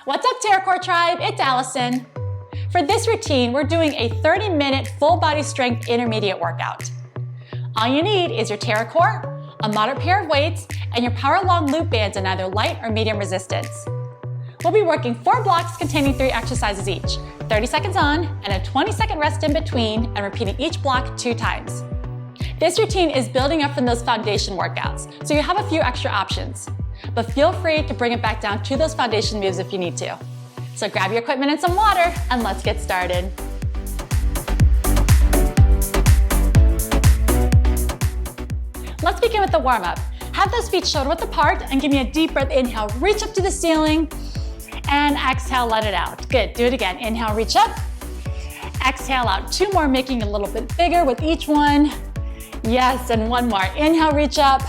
What's up, TerraCore Tribe? It's Allison. For this routine, we're doing a 30-minute full body strength intermediate workout. All you need is your TerraCore, a moderate pair of weights, and your Power Long loop bands in either light or medium resistance. We'll be working 4 blocks containing 3 exercises each, 30 seconds on and a 20-second rest in between, and repeating each block 2 times. This routine is building up from those foundation workouts, so you have a few extra options. But feel free to bring it back down to those foundation moves if you need to. So grab your equipment and some water, and let's get started. Let's begin with the warm-up. Have those feet shoulder width apart and give me a deep breath. Inhale, reach up to the ceiling, and exhale, let it out. Good, do it again. Inhale, reach up. Exhale out. 2 more, making it a little bit bigger with each one. Yes, and 1 more. Inhale, reach up,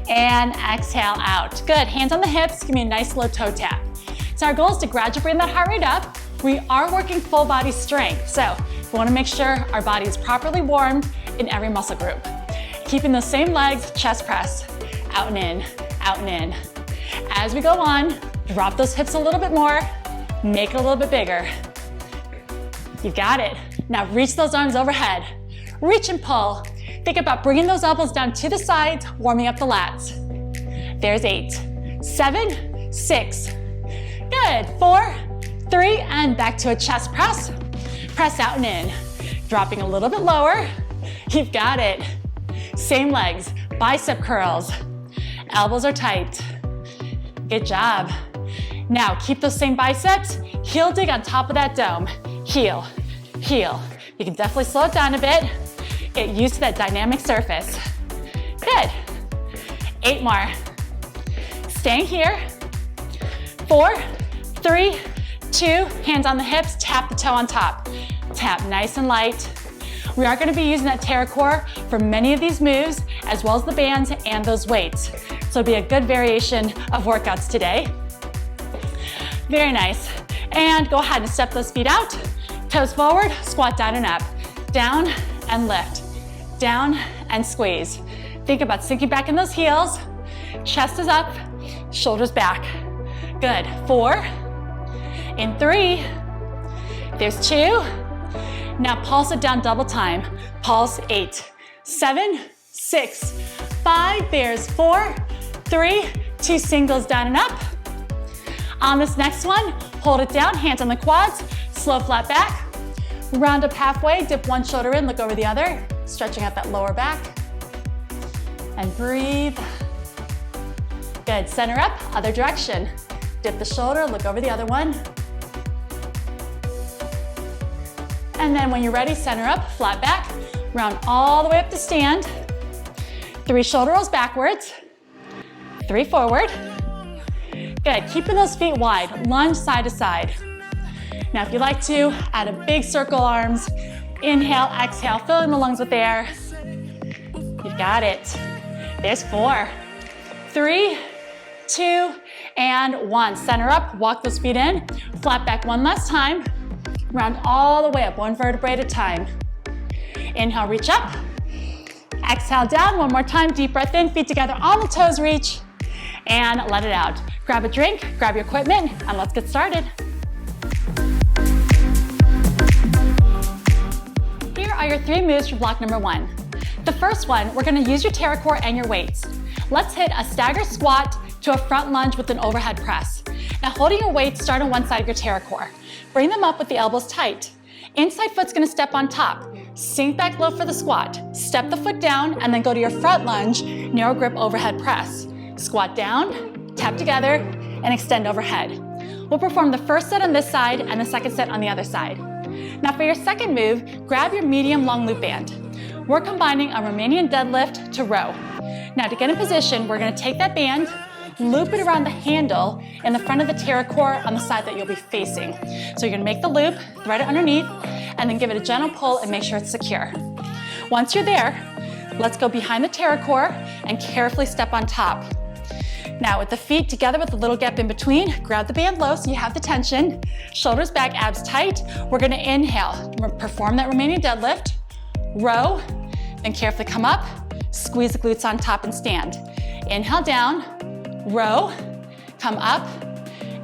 and exhale out. Good, hands on the hips, give me a nice low toe tap. So our goal is to gradually bring that heart rate up. We are working full body strength, so we wanna make sure our body is properly warmed in every muscle group. Keeping those same legs, chest press, out and in, out and in. As we go on, drop those hips a little bit more, make it a little bit bigger. You got it. Now reach those arms overhead. Reach and pull. Think about bringing those elbows down to the sides, warming up the lats. There's 8, 7, 6. Good, 4, 3, and back to a chest press. Press out and in. Dropping a little bit lower. You've got it. Same legs, bicep curls. Elbows are tight. Good job. Now keep those same biceps. Heel dig on top of that dome. Heel, heel. You can definitely slow it down a bit. Get used to that dynamic surface. Good. 8 more. Staying here. 4, 3, 2, hands on the hips, tap the toe on top. Tap nice and light. We are gonna be using that TerraCore for many of these moves, as well as the bands and those weights. So it'll be a good variation of workouts today. Very nice. And go ahead and step those feet out. Toes forward, squat down and up. Down and lift. Down and squeeze. Think about sinking back in those heels. Chest is up, shoulders back. Good. 4, in 3, there's 2. Now pulse it down double time. Pulse 8, 7, 6, 5, there's 4, 3, 2 singles down and up. On this next one, hold it down, hands on the quads, slow flat back. Round up halfway, dip one shoulder in, look over the other, stretching out that lower back. And breathe. Good, center up, other direction. Dip the shoulder, look over the other one. And then when you're ready, center up, flat back, round all the way up to stand. 3 shoulder rolls backwards, 3 forward. Good, keeping those feet wide, lunge side to side. Now if you like to, add a big circle arms. Inhale, exhale, filling the lungs with air. You've got it. There's 4, 3, 2, and 1. Center up, walk those feet in. Flat back one last time. Round all the way up, 1 vertebrae at a time. Inhale, reach up. Exhale down, 1 more time. Deep breath in, feet together on the toes, reach. And let it out. Grab a drink, grab your equipment, and let's get started. Here are your 3 moves for block number 1. The first one, we're gonna use your TerraCore and your weights. Let's hit a stagger squat to a front lunge with an overhead press. Now holding your weights, start on one side of your TerraCore. Bring them up with the elbows tight. Inside foot's gonna step on top. Sink back low for the squat. Step the foot down and then go to your front lunge, narrow grip overhead press. Squat down, tap together, and extend overhead. We'll perform the first set on this side and the second set on the other side. Now for your second move, grab your medium long loop band. We're combining a Romanian deadlift to row. Now to get in position, we're gonna take that band, loop it around the handle in the front of the TerraCore on the side that you'll be facing. So you're gonna make the loop, thread it underneath, and then give it a gentle pull and make sure it's secure. Once you're there, let's go behind the TerraCore and carefully step on top. Now with the feet together with a little gap in between, grab the band low so you have the tension. Shoulders back, abs tight. We're gonna inhale, perform that Romanian deadlift, row, then carefully come up, squeeze the glutes on top and stand. Inhale down, row, come up,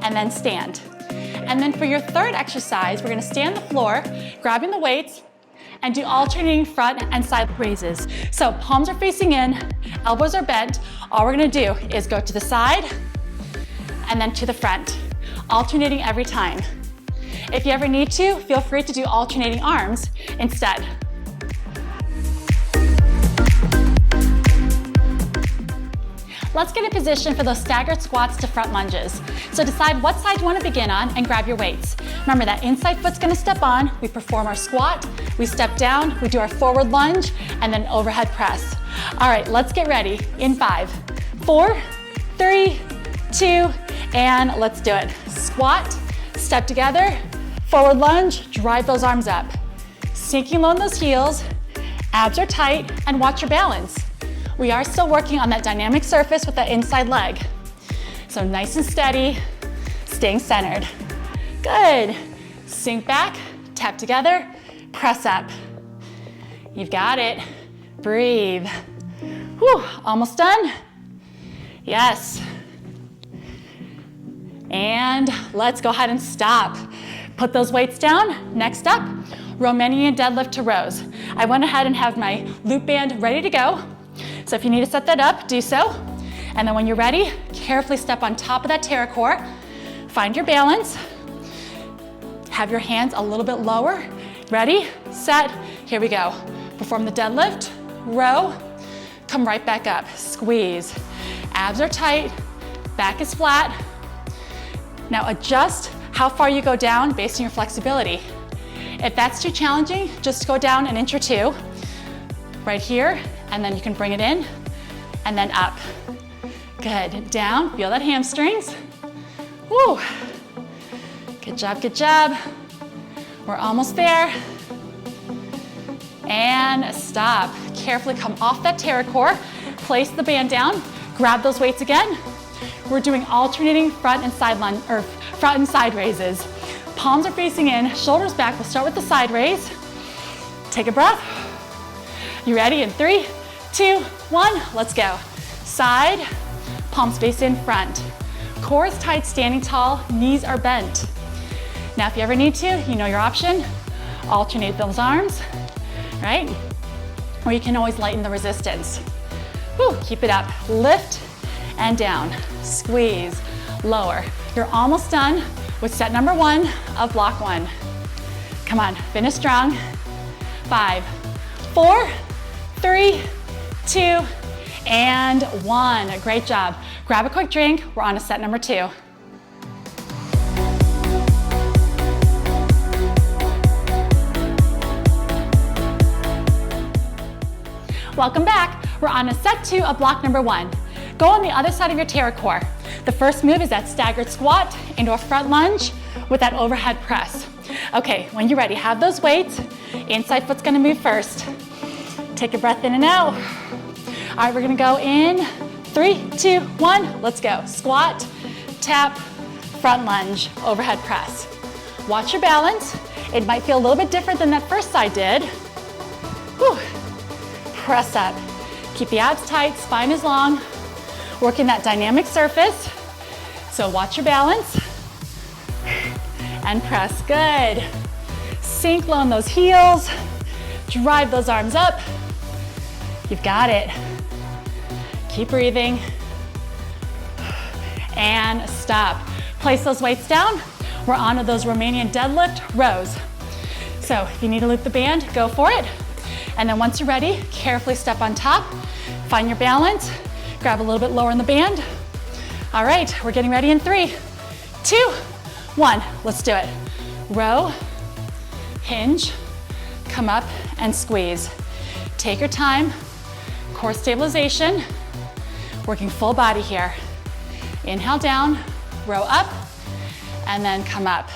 and then stand. And then for your third exercise, we're gonna stay on the floor, grabbing the weights, and do alternating front and side raises. So palms are facing in, elbows are bent. All we're gonna do is go to the side and then to the front, alternating every time. If you ever need to, feel free to do alternating arms instead. Let's get in position for those staggered squats to front lunges. So decide what side you want to begin on and grab your weights. Remember that inside foot's going to step on, we perform our squat, we step down, we do our forward lunge, and then overhead press. All right, let's get ready in 5, 4, 3, 2, and let's do it. Squat, step together, forward lunge, drive those arms up. Sinking low in those heels, abs are tight, and watch your balance. We are still working on that dynamic surface with that inside leg. So nice and steady, staying centered. Good. Sink back, tap together, press up. You've got it. Breathe. Whew, almost done. Yes. And let's go ahead and stop. Put those weights down. Next up, Romanian deadlift to rows. I went ahead and have my loop band ready to go. So if you need to set that up, do so. And then when you're ready, carefully step on top of that TerraCore. Find your balance. Have your hands a little bit lower. Ready, set, here we go. Perform the deadlift, row, come right back up, squeeze. Abs are tight, back is flat. Now adjust how far you go down based on your flexibility. If that's too challenging, just go down an inch or two. Right here, and then you can bring it in, and then up. Good, down, feel that hamstrings. Woo. Good job, good job. We're almost there. And stop. Carefully come off that TerraCore, place the band down, grab those weights again. We're doing alternating front and side lunge, or front and side raises. Palms are facing in, shoulders back. We'll start with the side raise. Take a breath. You ready? In 3, 2, 1, let's go. Side, palms face in front. Core is tight, standing tall, knees are bent. Now, if you ever need to, you know your option. Alternate those arms, right? Or you can always lighten the resistance. Woo, keep it up. Lift and down. Squeeze, lower. You're almost done with set number 1 of block 1. Come on, finish strong. 5, 4, 3, 2, and 1. Great job. Grab a quick drink. We're on to set number 2. Welcome back. We're on to set 2 of block number 1. Go on the other side of your TerraCore. The first move is that staggered squat into a front lunge with that overhead press. Okay, when you're ready, have those weights. Inside foot's gonna move first. Take a breath in and out. All right, we're gonna go in 3, 2, 1, let's go. Squat, tap, front lunge, overhead press. Watch your balance. It might feel a little bit different than that first side did. Whew. Press up. Keep the abs tight, spine is long. Working that dynamic surface. So watch your balance. And press, good. Sink low in those heels. Drive those arms up. You've got it. Keep breathing. And stop. Place those weights down. We're on to those Romanian deadlift rows. So if you need to loop the band, go for it. And then once you're ready, carefully step on top. Find your balance. Grab a little bit lower in the band. All right, we're getting ready in 3, 2, 1. Let's do it. Row, hinge, come up and squeeze. Take your time. Core stabilization. Working full body here. Inhale down, row up, and then come up.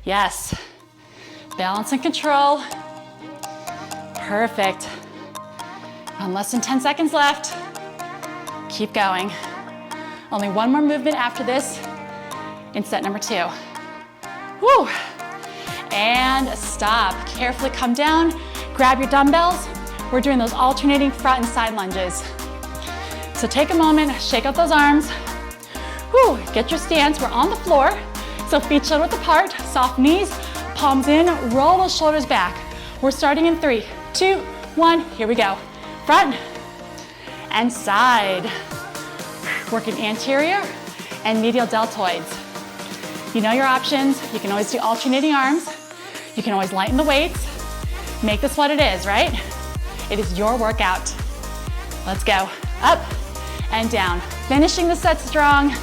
Yes. Balance and control. Perfect. Less than 10 seconds left. Keep going. Only one more movement after this in set number 2. Woo! And stop. Carefully come down. Grab your dumbbells. We're doing those alternating front and side lunges. So take a moment, shake out those arms. Woo! Get your stance. We're on the floor. So feet shoulder width apart, soft knees, palms in, roll those shoulders back. We're starting in 3, 2, 1, here we go. Front and side. Working anterior and medial deltoids. You know your options. You can always do alternating arms. You can always lighten the weights. Make this what it is, right? It is your workout. Let's go. Up and down. Finishing the set strong.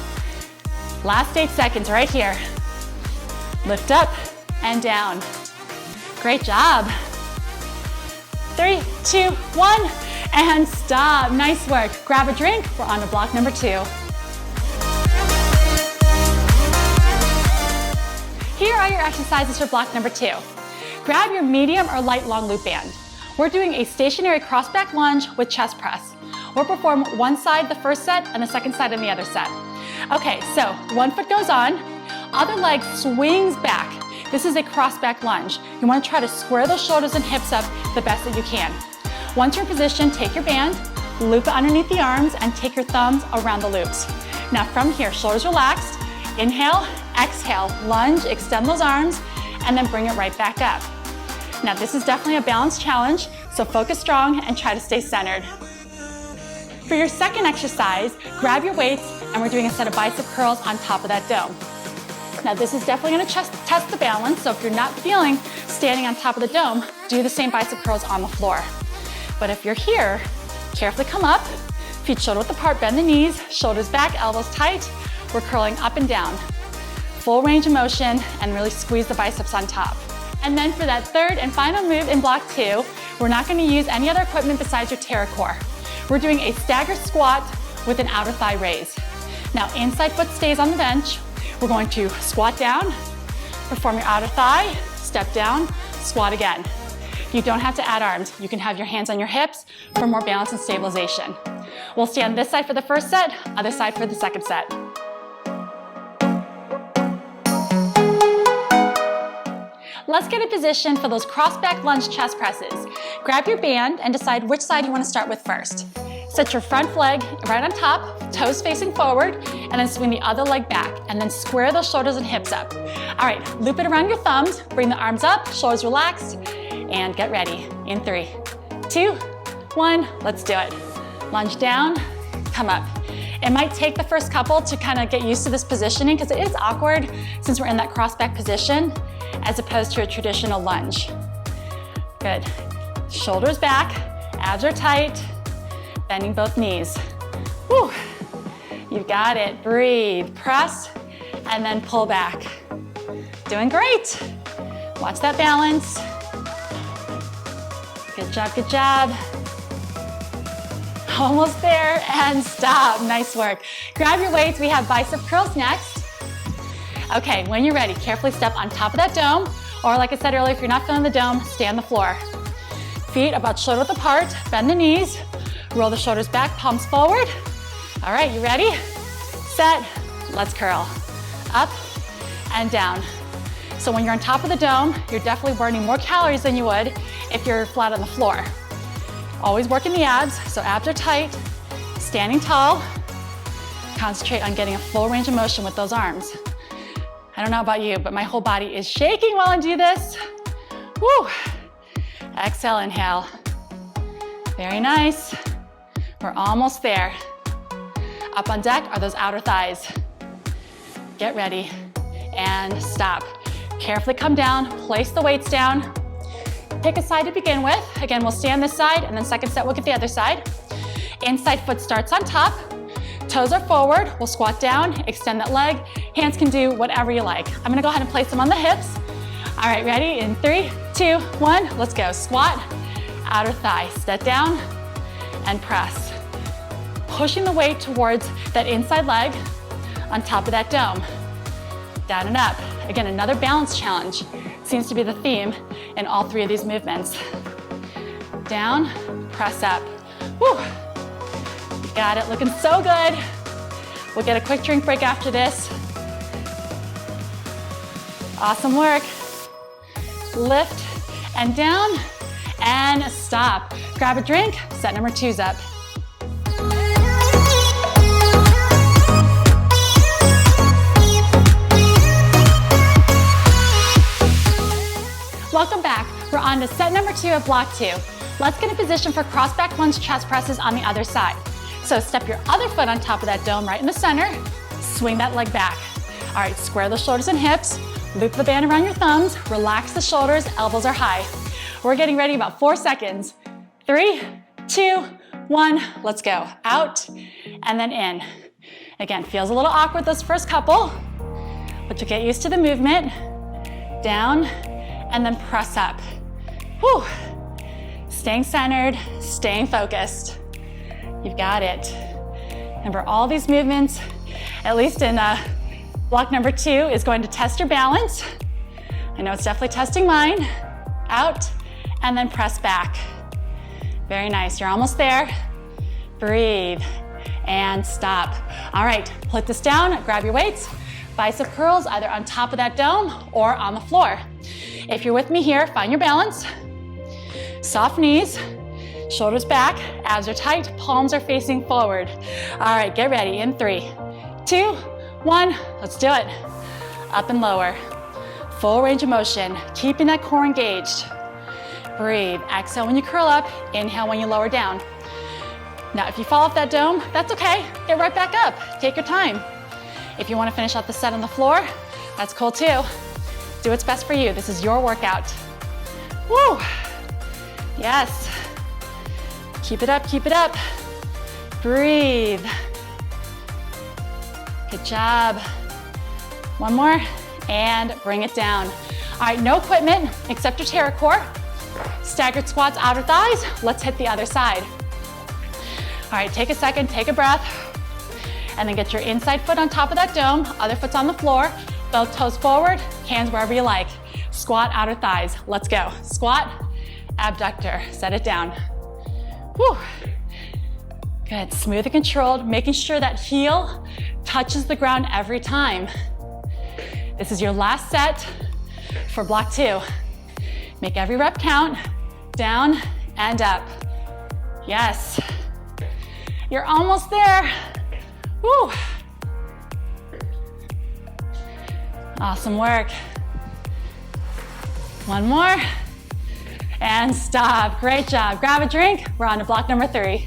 Last 8 seconds right here. Lift up and down. Great job. 3, 2, 1, and stop. Nice work. Grab a drink. We're on to block number 2. Here are your exercises for block number 2. Grab your medium or light long loop band. We're doing a stationary cross back lunge with chest press. We'll perform one side the first set and the second side in the other set. Okay, so one foot goes on, other leg swings back. This is a cross back lunge. You want to try to square those shoulders and hips up the best that you can. Once you're in position, take your band, loop it underneath the arms, and take your thumbs around the loops. Now from here, shoulders relaxed. Inhale, exhale, lunge, extend those arms, and then bring it right back up. Now this is definitely a balance challenge, so focus strong and try to stay centered. For your second exercise, grab your weights, and we're doing a set of bicep curls on top of that dome. Now this is definitely gonna test the balance, so if you're not feeling standing on top of the dome, do the same bicep curls on the floor. But if you're here, carefully come up, feet shoulder width apart, bend the knees, shoulders back, elbows tight. We're curling up and down. Full range of motion, and really squeeze the biceps on top. And then for that third and final move in block 2, we're not gonna use any other equipment besides your TerraCore. We're doing a stagger squat with an outer thigh raise. Now inside foot stays on the bench. We're going to squat down, perform your outer thigh, step down, squat again. You don't have to add arms. You can have your hands on your hips for more balance and stabilization. We'll stay on this side for the first set, other side for the second set. Let's get in position for those cross back lunge chest presses. Grab your band and decide which side you want to start with first. Set your front leg right on top, toes facing forward, and then swing the other leg back, and then square those shoulders and hips up. All right, loop it around your thumbs, bring the arms up, shoulders relaxed, and get ready. In 3, 2, 1, let's do it. Lunge down, come up. It might take the first couple to kind of get used to this positioning because it is awkward since we're in that cross back position as opposed to a traditional lunge. Good. Shoulders back, abs are tight, bending both knees. Woo. You got it. Breathe, press, and then pull back. Doing great. Watch that balance. Good job, good job. Almost there, and stop. Nice work. Grab your weights. We have bicep curls next. Okay, when you're ready, carefully step on top of that dome, or like I said earlier, if you're not feeling the dome, stay on the floor. Feet about shoulder width apart, bend the knees, roll the shoulders back, palms forward. All right, you ready? Set, let's curl. Up and down. So when you're on top of the dome, you're definitely burning more calories than you would if you're flat on the floor. Always working the abs, so abs are tight, standing tall. Concentrate on getting a full range of motion with those arms. I don't know about you, but my whole body is shaking while I do this. Woo! Exhale, inhale. Very nice. We're almost there. Up on deck are those outer thighs. Get ready and stop. Carefully come down, place the weights down. Pick a side to begin with. Again, we'll stay on this side, and then second set, we'll get the other side. Inside foot starts on top. Toes are forward. We'll squat down, extend that leg. Hands can do whatever you like. I'm gonna go ahead and place them on the hips. All right, ready? In 3, 2, 1, let's go. Squat, outer thigh, step down, and press. Pushing the weight towards that inside leg on top of that dome. Down and up. Again, another balance challenge. Seems to be the theme in all 3 of these movements. Down, press up. Woo! Got it, looking so good. We'll get a quick drink break after this. Awesome work. Lift and down and stop. Grab a drink, set number 2's up. 2 of block 2. Let's get in position for cross back lunge chest presses on the other side. So step your other foot on top of that dome right in the center, swing that leg back. All right, square the shoulders and hips, loop the band around your thumbs, relax the shoulders, elbows are high. We're getting ready about 4 seconds. 3, 2, 1, let's go. Out and then in. Again, feels a little awkward those first couple, but you'll get used to the movement. Down and then press up. Whew. Staying centered, staying focused. You've got it. Remember, all these movements, at least in block number 2, is going to test your balance. I know it's definitely testing mine. Out and then press back. Very nice, you're almost there. Breathe and stop. All right, put this down, grab your weights. Bicep curls either on top of that dome or on the floor. If you're with me here, find your balance. Soft knees, shoulders back, abs are tight, palms are facing forward. All right, get ready in 3, 2, 1, let's do it. Up and lower. Full range of motion, keeping that core engaged. Breathe, exhale when you curl up, inhale when you lower down. Now, if you fall off that dome, that's okay. Get right back up, take your time. If you want to finish out the set on the floor, that's cool too. Do what's best for you. This is your workout. Woo! Yes. Keep it up, keep it up. Breathe. Good job. One more, and bring it down. All right, no equipment except your TerraCore. Staggered squats, outer thighs. Let's hit the other side. All right, take a second, take a breath, and then get your inside foot on top of that dome, other foot's on the floor, both toes forward, hands wherever you like. Squat, outer thighs, let's go. Squat, abductor, set it down. Whew. Good, smooth and controlled, making sure that heel touches the ground every time. This is your last set for block 2. Make every rep count, down and up. Yes. You're almost there. Woo. Awesome work. One more. And stop. Great job. Grab a drink. We're on to block number 3.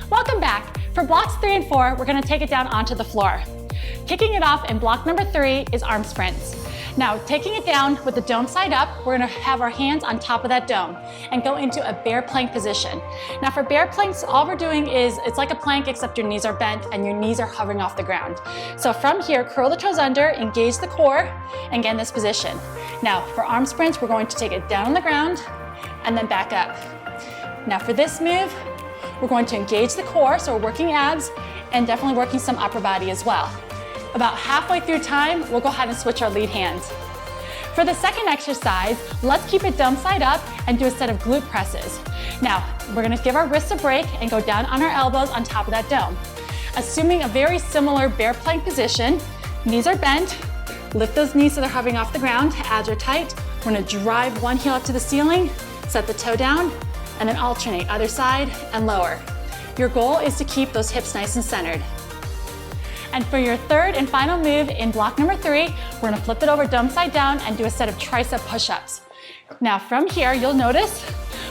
Welcome back. For blocks 3 and 4, we're gonna take it down onto the floor. Kicking it off in block number 3 is arm sprints. Now, taking it down with the dome side up, we're gonna have our hands on top of that dome and go into a bear plank position. Now for bear planks, all we're doing is, it's like a plank except your knees are bent and your knees are hovering off the ground. So from here, curl the toes under, engage the core, and get in this position. Now for arm sprints, we're going to take it down on the ground and then back up. Now for this move, we're going to engage the core, so we're working abs and definitely working some upper body as well. About halfway through time, we'll go ahead and switch our lead hands. For the second exercise, let's keep it dome side up and do a set of glute presses. Now, we're gonna give our wrists a break and go down on our elbows on top of that dome. Assuming a very similar bear plank position, knees are bent, lift those knees so they're hovering off the ground, abs are tight. We're gonna drive one heel up to the ceiling, set the toe down, and then alternate other side and lower. Your goal is to keep those hips nice and centered. And for your third and final move in block number 3, we're gonna flip it over dome side down and do a set of tricep push-ups. Now from here, you'll notice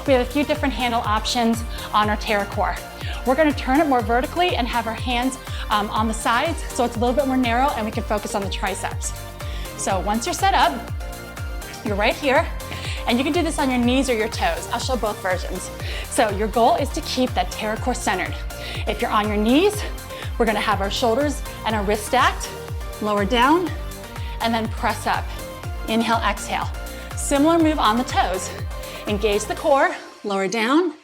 we have a few different handle options on our TerraCore. We're gonna turn it more vertically and have our hands on the sides so it's a little bit more narrow and we can focus on the triceps. So once you're set up, you're right here, and you can do this on your knees or your toes. I'll show both versions. So your goal is to keep that TerraCore centered. If you're on your knees, we're gonna have our shoulders and our wrists stacked, lower down, and then press up. Inhale, exhale. Similar move on the toes. Engage the core, lower down,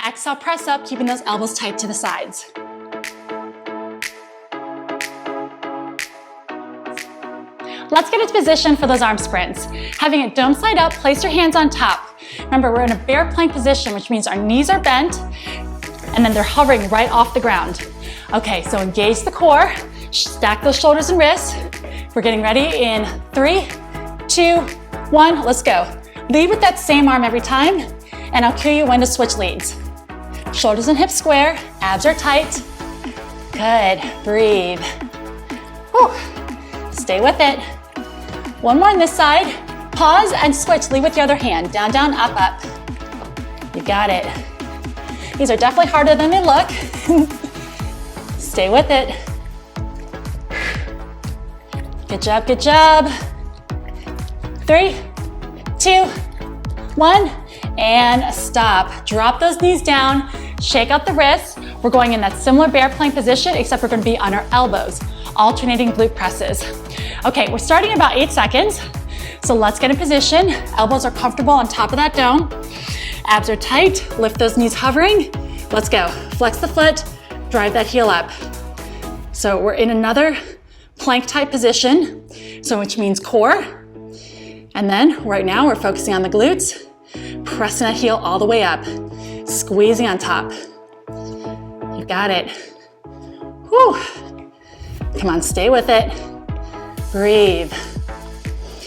exhale, press up, keeping those elbows tight to the sides. Let's get into position for those arm sprints. Having it dome side up, place your hands on top. Remember, we're in a bear plank position, which means our knees are bent, and then they're hovering right off the ground. Okay, so engage the core, stack those shoulders and wrists. We're getting ready in 3, 2, 1, let's go. Lead with that same arm every time, and I'll cue you when to switch leads. Shoulders and hips square, abs are tight. Good, breathe. Whew. Stay with it. One more on this side. Pause and switch, lead with the other hand. Down, down, up, up. You got it. These are definitely harder than they look. Stay with it. Good job, good job. 3, 2, 1, and stop. Drop those knees down, shake out the wrists. We're going in that similar bear plank position, except we're gonna be on our elbows, alternating glute presses. Okay, we're starting in about 8 seconds. So let's get in position. Elbows are comfortable on top of that dome. Abs are tight, lift those knees hovering. Let's go. Flex the foot, drive that heel up. So we're in another plank type position, so which means core. And then right now we're focusing on the glutes, pressing that heel all the way up, squeezing on top. You got it. Whew. Come on, stay with it. Breathe.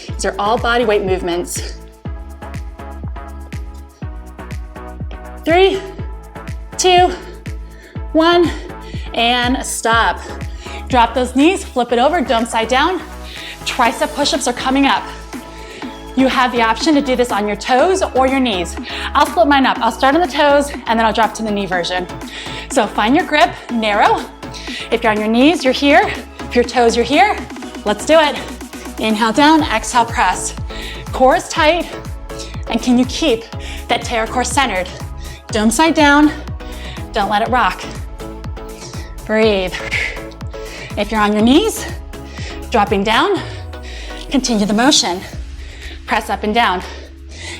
These are all body weight movements. 3, 2, 1, and stop. Drop those knees, flip it over, dome side down. Tricep push-ups are coming up. You have the option to do this on your toes or your knees. I'll split mine up. I'll start on the toes and then I'll drop to the knee version. So find your grip, narrow. If you're on your knees, you're here. If your toes, you're here. Let's do it. Inhale down, exhale, press. Core is tight. And can you keep that pterocore centered? Dome side down. Don't let it rock. Breathe. If you're on your knees, dropping down, continue the motion. Press up and down.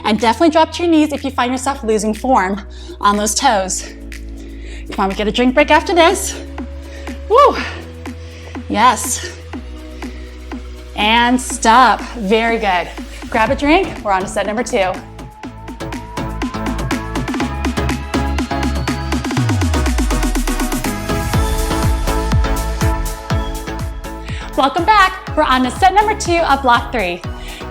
And definitely drop to your knees if you find yourself losing form on those toes. Come on, we get a drink break after this. Woo! Yes. And stop. Very good. Grab a drink. We're on to set number 2. Welcome back. We're on to set number 2 of block 3.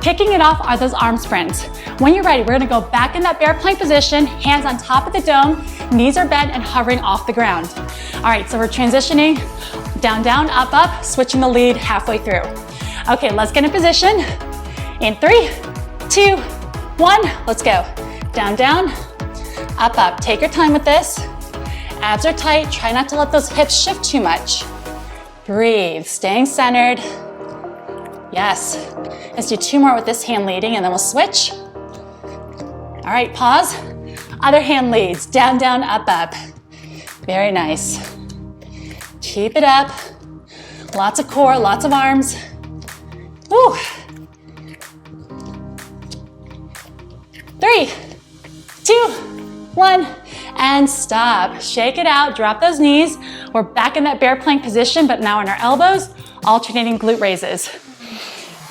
Kicking it off are those arm sprints. When you're ready, we're gonna go back in that bear plank position, hands on top of the dome, knees are bent and hovering off the ground. All right, so we're transitioning down, down, up, up, switching the lead halfway through. Okay, let's get in position. In 3, 2, 1, let's go. Down, down, up, up. Take your time with this. Abs are tight. Try not to let those hips shift too much. Breathe, staying centered. Yes. Let's do 2 more with this hand leading and then we'll switch. All right, pause. Other hand leads, down, down, up, up. Very nice. Keep it up. Lots of core, lots of arms. Woo. 3, 2, 1, and stop. Shake it out, drop those knees. We're back in that bear plank position, but now on our elbows, alternating glute raises.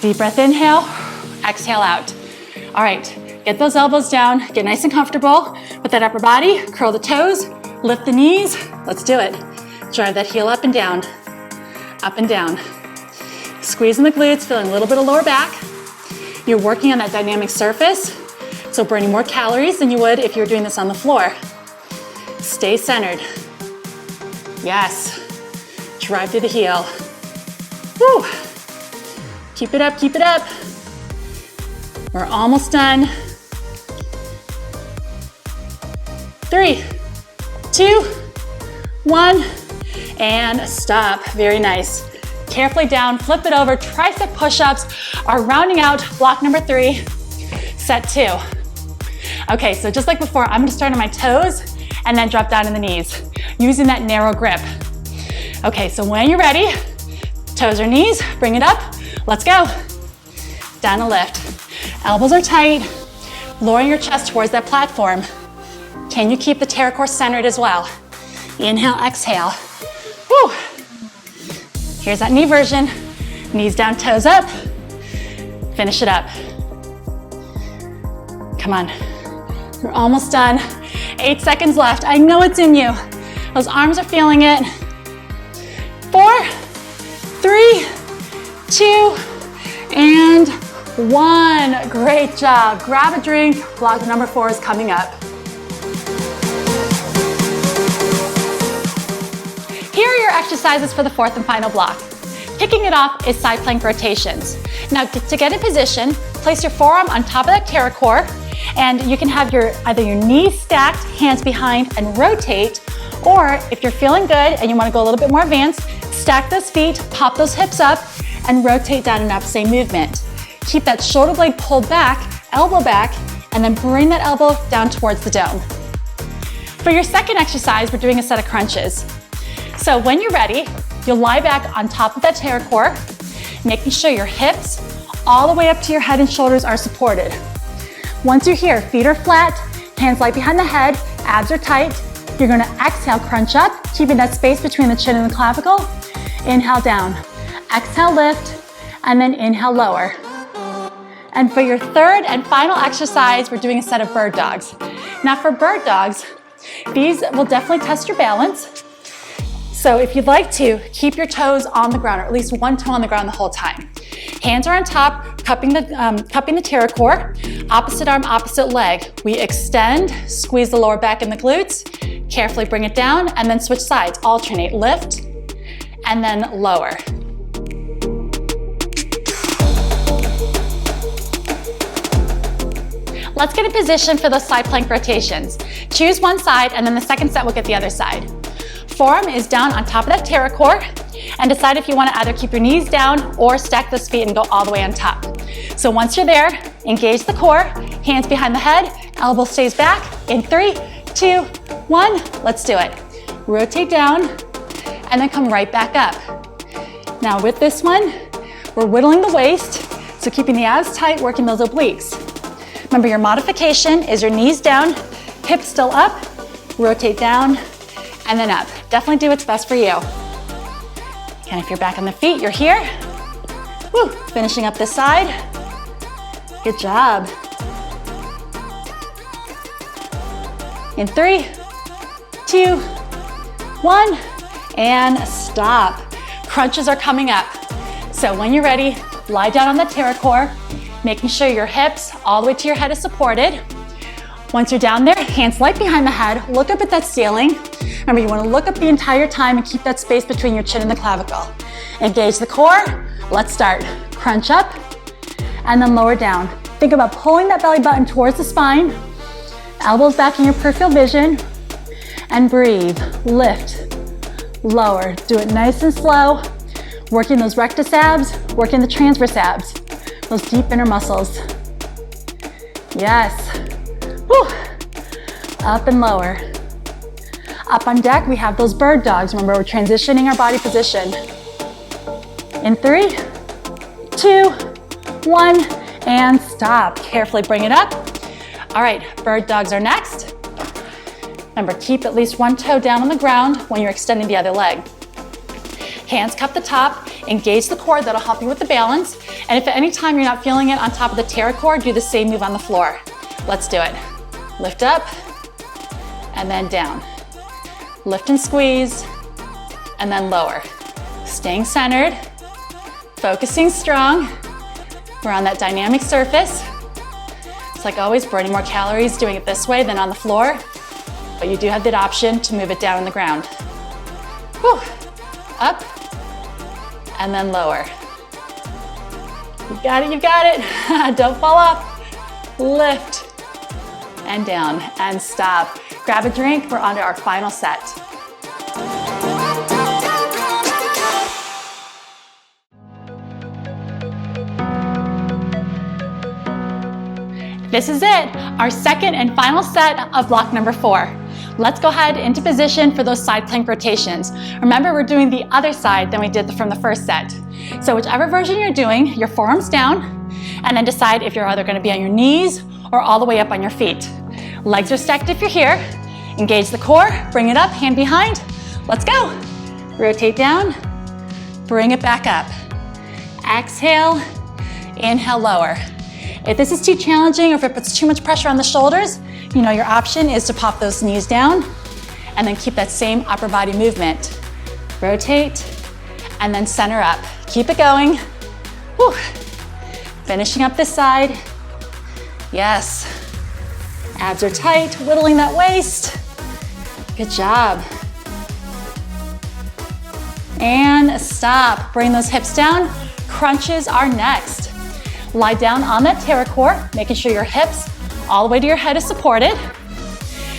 Deep breath, inhale, exhale out. All right, get those elbows down, get nice and comfortable with that upper body, curl the toes, lift the knees. Let's do it. Drive that heel up and down, up and down. Squeezing the glutes, feeling a little bit of lower back. You're working on that dynamic surface, so burning more calories than you would if you were doing this on the floor. Stay centered. Yes. Drive through the heel. Woo. Keep it up, keep it up. We're almost done. 3, 2, 1, and stop. Very nice. Carefully down, flip it over. Tricep push-ups are rounding out block number 3, set 2. Okay, so just like before, I'm gonna start on my toes and then drop down to the knees, using that narrow grip. Okay, so when you're ready, toes or knees, bring it up. Let's go. Down a lift. Elbows are tight, lowering your chest towards that platform. Can you keep the pterocore centered as well? Inhale, exhale. Woo. Here's that knee version. Knees down, toes up. Finish it up. Come on. We're almost done. 8 seconds left. I know it's in you. Those arms are feeling it. 4, 3, 2, and 1. Great job. Grab a drink. Block number 4 is coming up. Here are your exercises for the 4th and final block. Kicking it off is side plank rotations. Now to get in position, place your forearm on top of that TerraCore, and you can have either your knees stacked, hands behind, and rotate, or if you're feeling good and you want to go a little bit more advanced, stack those feet, pop those hips up, and rotate down and up, same movement. Keep that shoulder blade pulled back, elbow back, and then bring that elbow down towards the dome. For your second exercise, we're doing a set of crunches. So when you're ready, you'll lie back on top of that TerraCore, making sure your hips all the way up to your head and shoulders are supported. Once you're here, feet are flat, hands lie behind the head, abs are tight. You're gonna exhale, crunch up, keeping that space between the chin and the clavicle. Inhale down, exhale, lift, and then inhale, lower. And for your third and final exercise, we're doing a set of bird dogs. Now for bird dogs, these will definitely test your balance. So if you'd like to, keep your toes on the ground, or at least one toe on the ground the whole time. Hands are on top, cupping the TerraCore. Opposite arm, opposite leg. We extend, squeeze the lower back and the glutes. Carefully bring it down, and then switch sides. Alternate, lift, and then lower. Let's get in position for those side plank rotations. Choose one side, and then the second set will get the other side. Forearm is down on top of that TerraCore, and decide if you want to either keep your knees down or stack those feet and go all the way on top. So once you're there, engage the core, hands behind the head, elbow stays back. In 3, 2, 1, let's do it. Rotate down, and then come right back up. Now with this one, we're whittling the waist, so keeping the abs tight, working those obliques. Remember, your modification is your knees down, hips still up, rotate down, and then up. Definitely do what's best for you. And if you're back on the feet, you're here. Woo, finishing up this side. Good job. In 3, 2, 1, and stop. Crunches are coming up. So when you're ready, lie down on the TerraCore, making sure your hips all the way to your head is supported. Once you're down there, hands light behind the head, look up at that ceiling. Remember, you want to look up the entire time and keep that space between your chin and the clavicle. Engage the core. Let's start. Crunch up and then lower down. Think about pulling that belly button towards the spine, elbows back in your peripheral vision, and breathe. Lift, lower. Do it nice and slow. Working those rectus abs, working the transverse abs, those deep inner muscles. Yes. Woo. Up and lower. Up on deck, we have those bird dogs. Remember, we're transitioning our body position. In 3, 2, 1, and stop. Carefully bring it up. All right, bird dogs are next. Remember, keep at least one toe down on the ground when you're extending the other leg. Hands cup the top, engage the core, that'll help you with the balance. And if at any time you're not feeling it on top of the TerraCore, do the same move on the floor. Let's do it. Lift up, and then down. Lift and squeeze, and then lower. Staying centered, focusing strong. We're on that dynamic surface. It's like always, burning more calories doing it this way than on the floor, but you do have the option to move it down on the ground. Whew. Up, and then lower. You got it, you got it. Don't fall off. Lift, and down, and stop. Grab a drink, we're on to our final set. This is it, our second and final set of block number 4. Let's go ahead into position for those side plank rotations. Remember, we're doing the other side than we did from the first set. So whichever version you're doing, your forearms down, and then decide if you're either gonna be on your knees or all the way up on your feet. Legs are stacked if you're here. Engage the core, bring it up, hand behind. Let's go. Rotate down, bring it back up. Exhale, inhale, lower. If this is too challenging or if it puts too much pressure on the shoulders, you know your option is to pop those knees down and then keep that same upper body movement. Rotate and then center up. Keep it going. Whew. Finishing up this side. Yes. Abs are tight, whittling that waist. Good job. And stop. Bring those hips down. Crunches are next. Lie down on that TerraCore, making sure your hips all the way to your head is supported.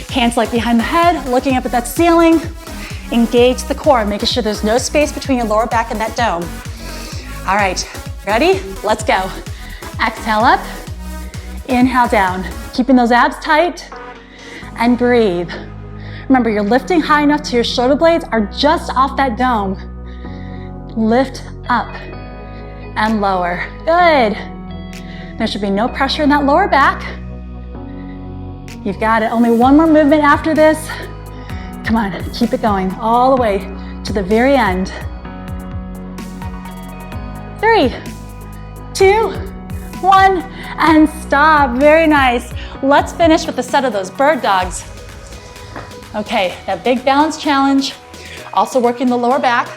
Hands like behind the head, looking up at that ceiling. Engage the core, making sure there's no space between your lower back and that dome. All right, ready? Let's go. Exhale up, inhale down. Keeping those abs tight, and breathe. Remember, you're lifting high enough to your shoulder blades are just off that dome. Lift up and lower. Good. There should be no pressure in that lower back. You've got it. Only one more movement after this. Come on, keep it going all the way to the very end. 3, 2, 1, and stop. Very nice. Let's finish with a set of those bird dogs. Okay, that big balance challenge. Also working the lower back.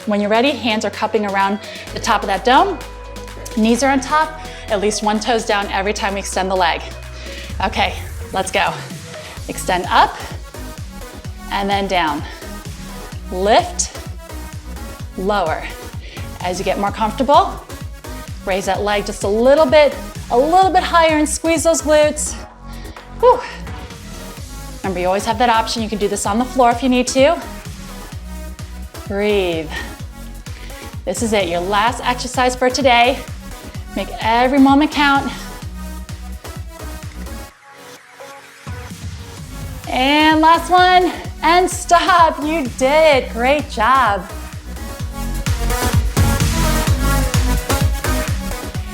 When you're ready, hands are cupping around the top of that dome. Knees are on top. At least one toe's down every time we extend the leg. Okay, let's go. Extend up and then down. Lift, lower. As you get more comfortable, raise that leg just a little bit higher and squeeze those glutes. Whew. Remember, you always have that option. You can do this on the floor if you need to. Breathe. This is it, your last exercise for today. Make every moment count. And last one, and stop. You did it. Great job.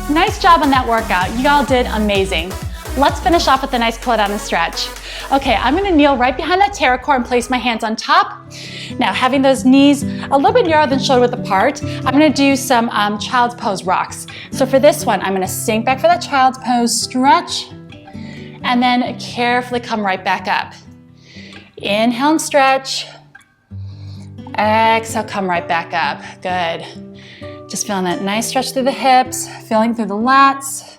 Nice job on that workout. You all did amazing. Let's finish off with a nice pull down and stretch. Okay, I'm gonna kneel right behind that TerraCore and place my hands on top. Now, having those knees a little bit narrower than shoulder width apart, I'm gonna do some child's pose rocks. So for this one, I'm gonna sink back for that child's pose, stretch, and then carefully come right back up. Inhale and stretch. Exhale, come right back up. Good. Just feeling that nice stretch through the hips, feeling through the lats.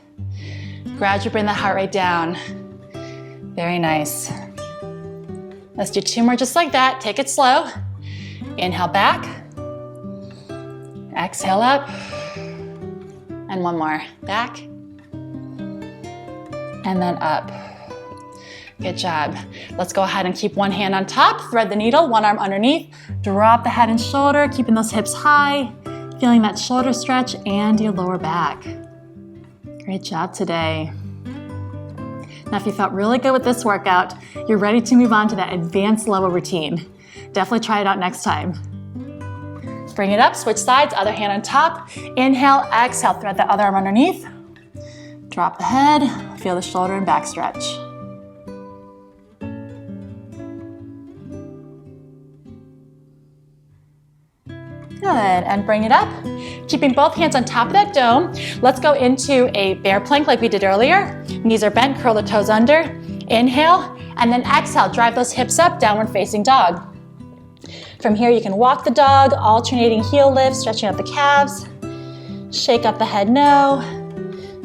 Gradually bring that heart rate down. Very nice. Let's do 2 more just like that. Take it slow. Inhale back. Exhale up. And 1 more. Back. And then up. Good job. Let's go ahead and keep one hand on top, thread the needle, one arm underneath, drop the head and shoulder, keeping those hips high, feeling that shoulder stretch and your lower back. Great job today. Now, if you felt really good with this workout, you're ready to move on to that advanced level routine. Definitely try it out next time. Bring it up, switch sides, other hand on top. Inhale, exhale, thread the other arm underneath. Drop the head, feel the shoulder and back stretch. Good, and bring it up. Keeping both hands on top of that dome, let's go into a bear plank like we did earlier. Knees are bent, curl the toes under. Inhale, and then exhale, drive those hips up, downward facing dog. From here, you can walk the dog, alternating heel lifts, stretching out the calves. Shake up the head, no.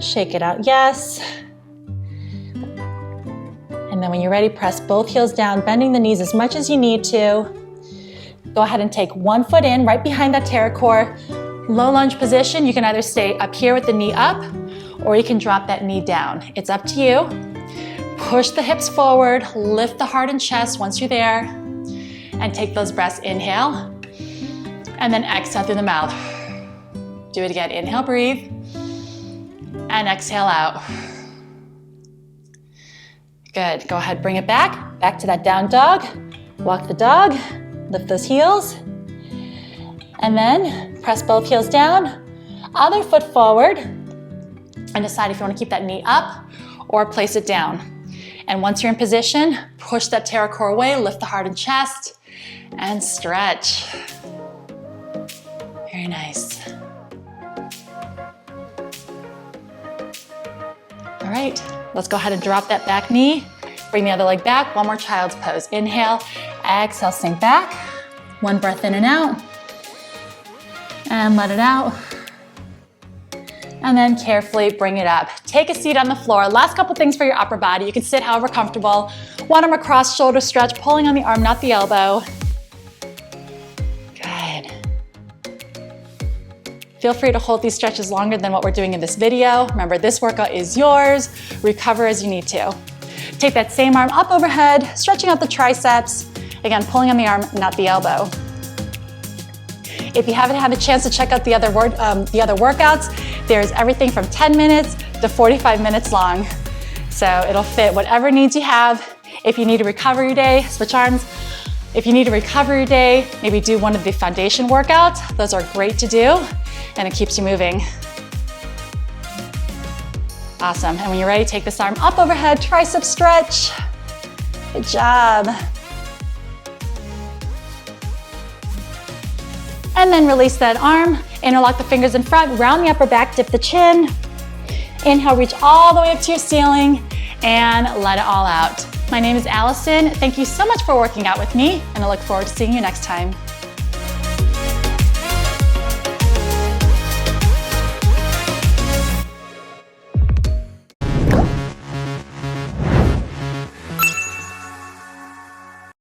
Shake it out, yes. And then when you're ready, press both heels down, bending the knees as much as you need to. Go ahead and take one foot in, right behind that TerraCore. Low lunge position, you can either stay up here with the knee up, or you can drop that knee down. It's up to you. Push the hips forward, lift the heart and chest once you're there, and take those breaths. Inhale, and then exhale through the mouth. Do it again. Inhale, breathe, and exhale out. Good. Go ahead, bring it back to that down dog. Walk the dog, lift those heels, and then press both heels down, other foot forward, and decide if you want to keep that knee up or place it down. And once you're in position, push that TerraCore away, lift the heart and chest, and stretch. Very nice. All right, let's go ahead and drop that back knee. Bring the other leg back. One more child's pose. Inhale, exhale, sink back. One breath in and out. And let it out. And then carefully bring it up. Take a seat on the floor. Last couple things for your upper body. You can sit however comfortable. One arm across, shoulder stretch, pulling on the arm, not the elbow. Good. Feel free to hold these stretches longer than what we're doing in this video. Remember, this workout is yours. Recover as you need to. Take that same arm up overhead, stretching out the triceps. Again, pulling on the arm, not the elbow. If you haven't had a chance to check out the other workouts, there's everything from 10 minutes to 45 minutes long. So it'll fit whatever needs you have. If you need a recovery day, switch arms. If you need a recovery day, maybe do one of the foundation workouts. Those are great to do, and it keeps you moving. Awesome, and when you're ready, take this arm up overhead, tricep stretch. Good job. And then release that arm, interlock the fingers in front, round the upper back, dip the chin. Inhale, reach all the way up to your ceiling, and let it all out. My name is Allison. Thank you so much for working out with me, and I look forward to seeing you next time.